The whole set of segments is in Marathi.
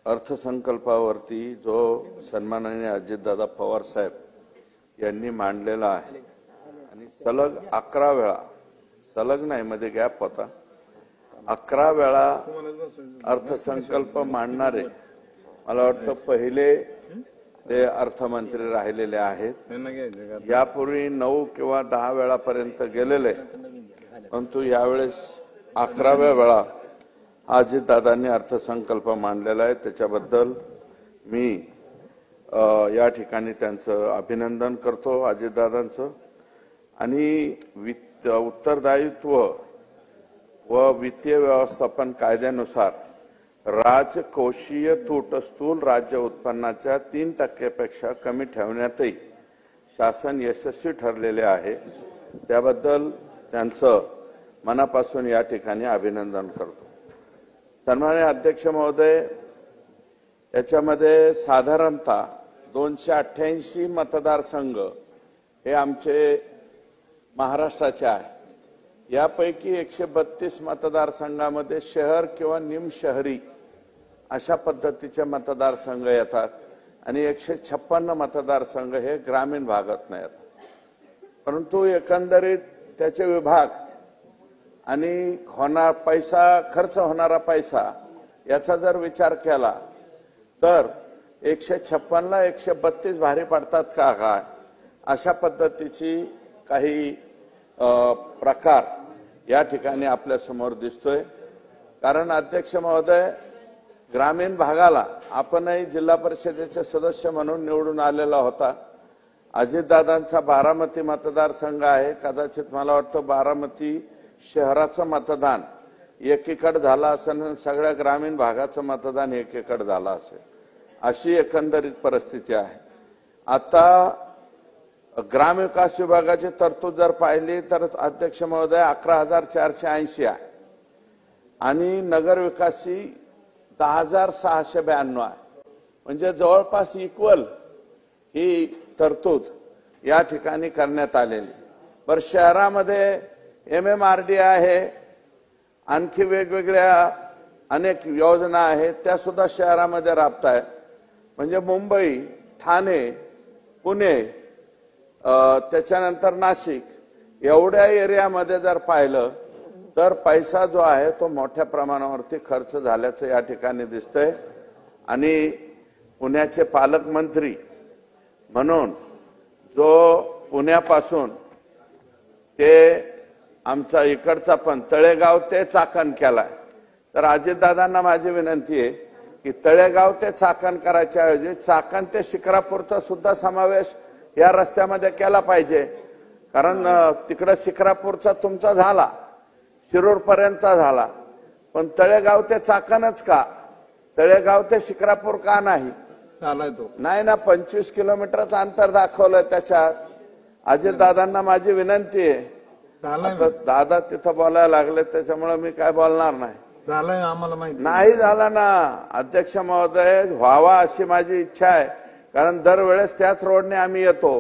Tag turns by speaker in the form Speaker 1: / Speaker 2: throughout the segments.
Speaker 1: अर्थसंकल्पावरती जो सन्माननीय अजितदादा पवार साहेब यांनी मांडलेला आहे आणि सलग 11 वेळा, सलग नाही मध्ये गॅप होता, 11 वेळा अर्थसंकल्प मांडणारे मला वाटतं पहिले ते अर्थमंत्री राहिलेले आहेत। यापूर्वी 9 किंवा 10 वेळापर्यंत गेलेले, परंतु यावेळेस 11व्या वेळा अजितदादांनी अर्थसंकल्प मांडलेला आहे। त्याच्याबद्दल मी या ठिकाणी त्यांचं अभिनंदन करतो अजितदादांचं। आणि उत्तरदायित्व व वित्तीय व्यवस्थापन कायद्यानुसार राजकोषीय तूट स्थूल राज्य उत्पन्नाच्या 3% पेक्षा कमी ठेवण्यातही शासन यशस्वी ठरलेले आहे। त्याबद्दल त्यांचं मनापासून या ठिकाणी अभिनंदन करतो। सन्माननीय अध्यक्ष महोदय, याच्यामध्ये साधारणतः 288 मतदारसंघ हे आमचे महाराष्ट्राचे आहे। यापैकी 132 मतदारसंघामध्ये शहर किंवा निमशहरी अशा पद्धतीचे मतदारसंघ येतात आणि 156 मतदारसंघ हे ग्रामीण भागात येतात। परंतु एकंदरीत त्याचे विभाग आणि खर्च होणारा पैसा याचा जर विचार केला तर 156 ला 132 भारी पडतात का काय, अशा पद्धतीची काही प्रकार या ठिकाणी आपल्या समोर दिसतोय। कारण अध्यक्ष महोदय, ग्रामीण भागाला आपणही जिल्हा परिषदेचे सदस्य म्हणून निवडून आलेला होता। अजितदादांचा बारामती मतदारसंघ आहे। कदाचित मला वाटतं बारामती शहराचं मतदान एकीकडे झालं असेल आणि सगळ्या ग्रामीण भागाचं मतदान एकीकडे झालं असेल, अशी एकंदरीत परिस्थिती आहे। आता ग्रामविकास विभागाची तरतूद जर पाहिली तर अध्यक्ष महोदय 11,480 आहे आणि नगर विकासी 10,692 आहे। म्हणजे जवळपास इक्वल ही तरतूद या ठिकाणी करण्यात आलेली। पर शहरामध्ये MMRD आहे, आणखी वेगवेगळ्या अनेक योजना आहेत, त्या सुद्धा शहरामध्ये राबतायत। म्हणजे मुंबई, ठाणे, पुणे, त्याच्यानंतर नाशिक एवढ्या एरियामध्ये जर पाहिलं तर पैसा जो आहे तो मोठ्या प्रमाणावरती खर्च झाल्याचं या ठिकाणी दिसतंय। आणि पुण्याचे पालकमंत्री म्हणून जो पुण्यापासून ते आमचा इकडचा पण तळेगाव ते चाकण केलाय, तर अजितदादांना माझी विनंती आहे की तळेगाव ते चाकण करायच्या ऐवजी चाकण ते शिक्रापूरचा सुद्धा समावेश या रस्त्यामध्ये केला पाहिजे। कारण तिकडे शिक्रापूरचा तुमचा झाला, शिरूर पर्यंतचा झाला, पण तळेगाव ते चाकणच का, तळेगाव ते शिक्रापूर का नाही? नाही ना, 25 किलोमीटरचं अंतर दाखवलं त्याच्यात। अजितदादांना माझी विनंती आहे, दादा तिथं बोलायला लागले त्याच्यामुळे मी काय बोलणार नाही।
Speaker 2: झालंय आम्हाला माहिती
Speaker 1: नाही झाला ना अध्यक्ष महोदय, व्हावा अशी माझी इच्छा आहे। कारण दरवेळेस त्याच रोडने आम्ही येतो।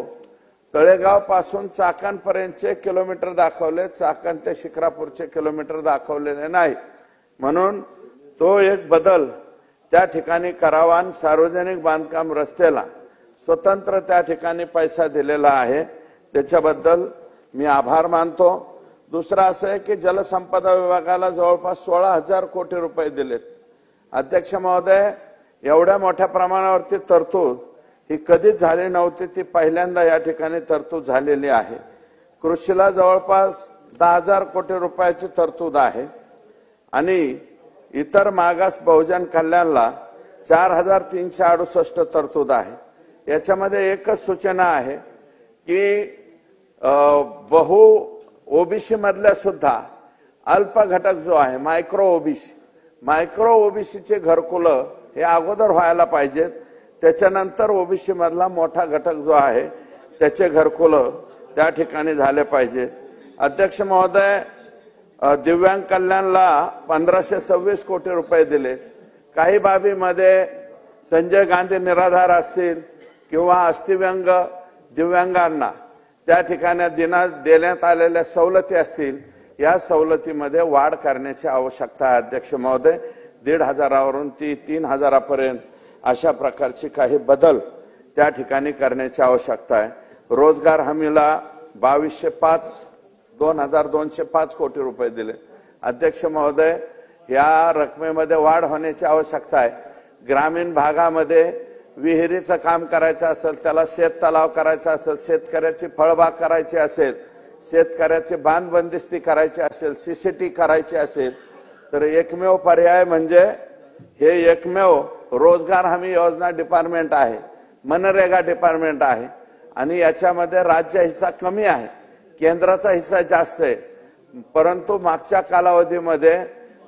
Speaker 1: तळेगाव पासून चाकण पर्यंतचे किलोमीटर दाखवले, चाकण ते शिक्रापूरचे किलोमीटर दाखवलेले नाही। म्हणून तो एक बदल त्या ठिकाणी करावा आणि सार्वजनिक बांधकाम रस्त्याला स्वतंत्र त्या ठिकाणी पैसा दिलेला आहे, त्याच्याबद्दल मी आभार मानतो। दुसरा असं आहे की जलसंपदा विभागाला जवळपास 16,000 कोटी रुपये दिलेत। अध्यक्ष महोदय, एवढ्या मोठ्या प्रमाणावरती तरतूद ही कधीच झाली नव्हती, ती पहिल्यांदा या ठिकाणी तरतूद झालेली आहे। कृषीला जवळपास 10,000 कोटी रुपयाची तरतूद आहे आणि इतर मागास बहुजन कल्याणला 4,368 तरतूद आहे। याच्यामध्ये एकच सूचना आहे की बहु ओबीसी मधल्या सुद्धा अल्प घटक जो आहे मायक्रो ओबीसीचे घरकुलं हे अगोदर व्हायला पाहिजेत, त्याच्यानंतर ओबीसी मधला मोठा घटक जो आहे त्याचे घरकुलं त्या ठिकाणी झाले पाहिजे। अध्यक्ष महोदय, दिव्यांग कल्याणला 1,526 कोटी रुपये दिले। काही बाबीमध्ये संजय गांधी निराधार असतील किंवा अस्थिव्यंग दिव्यांगांना त्या ठिकाणी देण्यात आलेल्या सवलती असतील, या सवलतीमध्ये वाढ करण्याची आवश्यकता आहे। अध्यक्ष महोदय, 1,500वरून ती 3,000पर्यंत अशा प्रकारची काही बदल त्या ठिकाणी करण्याची आवश्यकता आहे। रोजगार हमीला 2,205 कोटी रुपये दिले। अध्यक्ष महोदय, या रकमेमध्ये वाढ होण्याची आवश्यकता आहे। ग्रामीण भागामध्ये विहिरीचं काम करायचं असेल, त्याला शेत तलाव करायचा असेल, शेतकऱ्याची फळबाग करायची असेल, शेतकऱ्याची बांध बंदिस्ती करायची असेल, सीसीटी करायची असेल, तर एकमेव पर्याय म्हणजे हे एकमेव रोजगार हमी योजना डिपार्टमेंट आहे, मनरेगा डिपार्टमेंट आहे आणि याच्यामध्ये राज्य हिस्सा कमी आहे, केंद्राचा हिस्सा जास्त आहे। परंतु मागच्या कालावधीमध्ये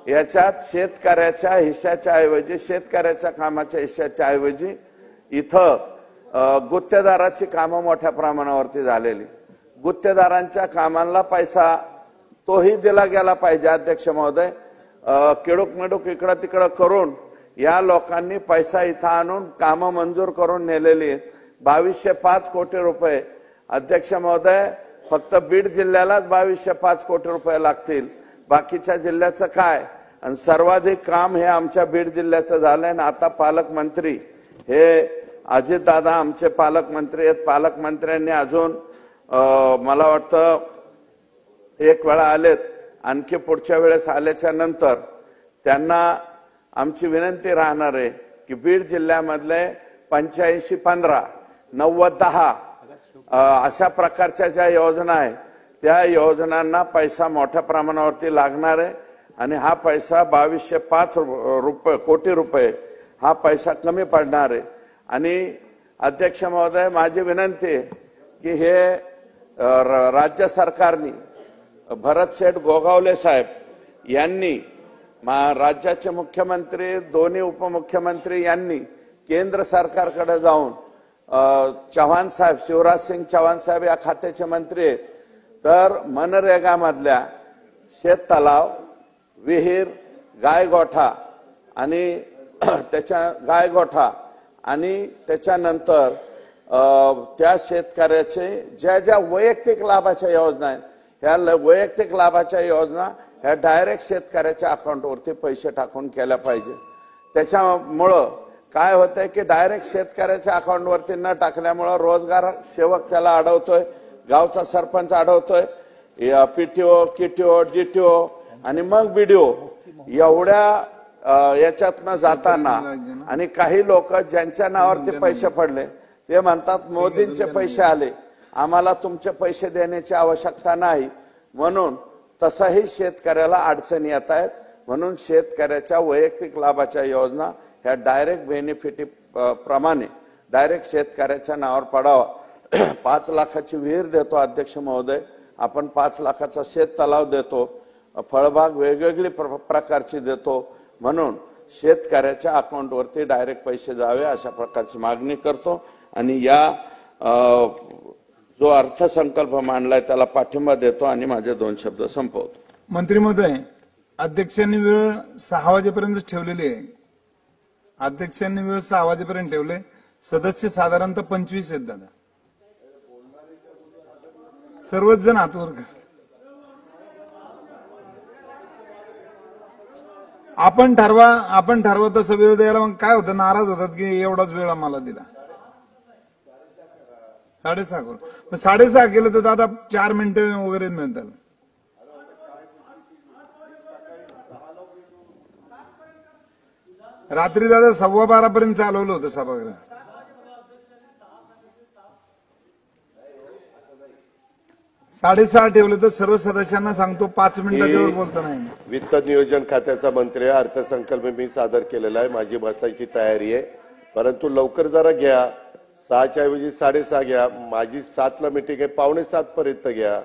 Speaker 1: याच्यात शेतकऱ्याच्या हिस्साच्या ऐवजी, शेतकऱ्याच्या कामाच्या हिस्साच्या ऐवजी इथं गुत्तेदाराची कामं मोठ्या प्रमाणावरती झालेली। गुत्तेदारांच्या कामांना पैसा तोही दिला गेला पाहिजे। अध्यक्ष महोदय, किडूक मिडूक इकडं तिकडं करून या लोकांनी पैसा इथं आणून कामं मंजूर करून नेलेली आहेत। 2,205 कोटी रुपये। अध्यक्ष महोदय, फक्त बीड जिल्ह्यालाच 2,205 कोटी रुपये लागतील, बाकीच्या जिल्ह्याचं काय? आणि सर्वाधिक काम हे आमच्या बीड जिल्ह्याचं झालंय। आता पालकमंत्री हे अजितदादा आमचे पालकमंत्री आहेत। पालकमंत्र्यांनी अजून मला वाटतं एक वेळा आलेत, आणखी पुढच्या वेळेस आल्याच्या नंतर त्यांना आमची विनंती राहणार आहे की बीड जिल्ह्यामधले 85-15, 90-10 अशा प्रकारच्या ज्या योजना आहेत त्या योजनांना पैसा मोठ्या प्रमाणावरती लागणार आहे आणि हा पैसा 2,205 कोटी रुपये हा पैसा कमी पडणार आहे। आणि अध्यक्ष महोदय, माझी विनंती आहे की हे राज्य सरकारने भरत शेठ गोगावले साहेब यांनी, राज्याचे मुख्यमंत्री, दोन्ही उपमुख्यमंत्री यांनी केंद्र सरकारकडे जाऊन चव्हाण साहेब, शिवराज सिंग चव्हाण साहेब या खात्याचे मंत्री आहेत, तर मनरेगा मधल्या शेत तलाव, विहीर, गायगोठा आणि त्याच्यानंतर त्या शेतकऱ्याचे ज्या वैयक्तिक लाभाच्या योजना आहेत, ह्या वैयक्तिक लाभाच्या योजना ह्या डायरेक्ट शेतकऱ्याच्या अकाउंटवरती पैसे टाकून केल्या पाहिजे। त्याच्यामुळं काय होतंय की डायरेक्ट शेतकऱ्याच्या अकाउंटवरती न टाकल्यामुळं रोजगार सेवक त्याला अडवतोय, गावचा सरपंच अडवतोय, पीटीओ, किटीओ, डीटीओ आणि मग बीडीओ एवढ्या याच्यातनं जाताना आणि काही लोक ज्यांच्या नावावरती पैसे पडले ते म्हणतात मोदींचे पैसे आले, आम्हाला तुमचे पैसे देण्याची आवश्यकता नाही, म्हणून तसाही शेतकऱ्याला अडचणी येत आहेत। म्हणून शेतकऱ्याच्या वैयक्तिक लाभाच्या योजना ह्या डायरेक्ट बेनिफिट प्रमाणे डायरेक्ट शेतकऱ्याच्या नावावर पडावा। 5 लाखाची विहीर देतो अध्यक्ष महोदय, आपण 5 लाखाचा शेत तलाव देतो, फळबाग वेगवेगळी प्रकारची देतो, म्हणून शेतकऱ्याच्या अकाउंटवरती डायरेक्ट पैसे जावे अशा प्रकारची मागणी करतो आणि या जो अर्थसंकल्प मांडलाय त्याला पाठिंबा देतो आणि माझे 2 शब्द संपवतो।
Speaker 2: मंत्री महोदय, अध्यक्षांनी वेळ 6 वाजेपर्यंत ठेवलेली आहे। अध्यक्षांनी वेळ 6 वाजेपर्यंत ठेवले, सदस्य साधारणतः 25 आहेत दादा, सर्वच जण हात वर करतात। आपण ठरवा तसं वेळ द्यायला मग काय होतं, नाराज होतात की एवढाच वेळ आम्हाला दिला। 6:30 करू, 6:30 केलं तर दादा 4 मिनिटं वगैरे मिळतात। रात्री दादा 12:15 पर्यंत चालवलं होतं सभागृह। 6:30 ठेवलं तर सर्व सदस्यांना सांगतो 5 मिनिटाच्या वर बोलता नाही।
Speaker 3: वित्त नियोजन खात्याचा मंत्री अर्थसंकल्प मी सादर केलेला आहे, माझी बसायची तयारी आहे, परंतु लवकर जरा घ्या, 6च्या ऐवजी 6:30 घ्या। माझी 7ला मीटिंग आहे, 6:45 पर्यंत घ्या।